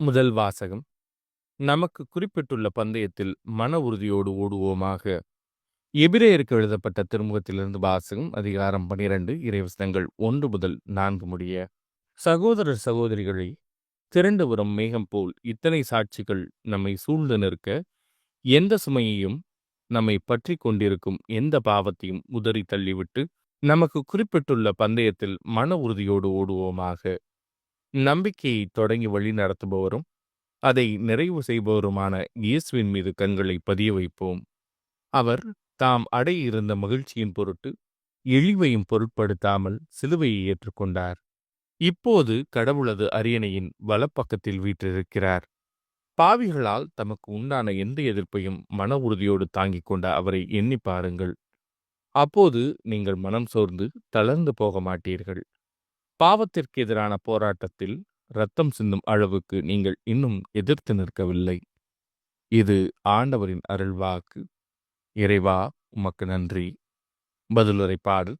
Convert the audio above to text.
முதல் வாசகம். நமக்கு குறிப்பிட்டுள்ள பந்தயத்தில் மன உறுதியோடு ஓடுவோமாக. எபிரேயருக்கு எழுதப்பட்ட திருமுகத்திலிருந்து வாசகம். அதிகாரம் 12 இறைவசனங்கள் 1 முதல் 4 முடிய. சகோதரர் சகோதரிகளை, திரண்டு வரும் மேகம் போல் இத்தனை சாட்சிகள் நம்மை சூழ்ந்து நிற்க, எந்த சுமையையும் நம்மை பற்றி கொண்டிருக்கும் எந்த பாவத்தையும் உதறி தள்ளிவிட்டு, நமக்கு குறிப்பிட்டுள்ள பந்தயத்தில் மன உறுதியோடு ஓடுவோமாக. நம்பிக்கையை தொடங்கி வழி நடத்துபவரும் அதை நிறைவு செய்பவருமான இயேசுவின் மீது கண்களை பதிய வைப்போம். அவர் தாம் அடைய இருந்த மகிழ்ச்சியின் பொருட்டு இழிவையும் பொருட்படுத்தாமல் சிலுவையை ஏற்றுக்கொண்டார். இப்போது கடவுளது அரியணையின் வலப்பக்கத்தில் வீற்றிருக்கிறார். பாவிகளால் தமக்கு உண்டான எந்த எதிர்ப்பையும் மன உறுதியோடு தாங்கிக் கொண்ட அவரை எண்ணி பாருங்கள். அப்போது நீங்கள் மனம் சோர்ந்து தளர்ந்து போக மாட்டீர்கள். பாவத்திற்கு எதிரான போராட்டத்தில் இரத்தம் சிந்தும் அளவுக்கு நீங்கள் இன்னும் எதிர்த்து நிற்கவில்லை. இது ஆண்டவரின் அருள்வாக்கு. இறைவா, உமக்கு நன்றி. பதிலுரை பாடல்.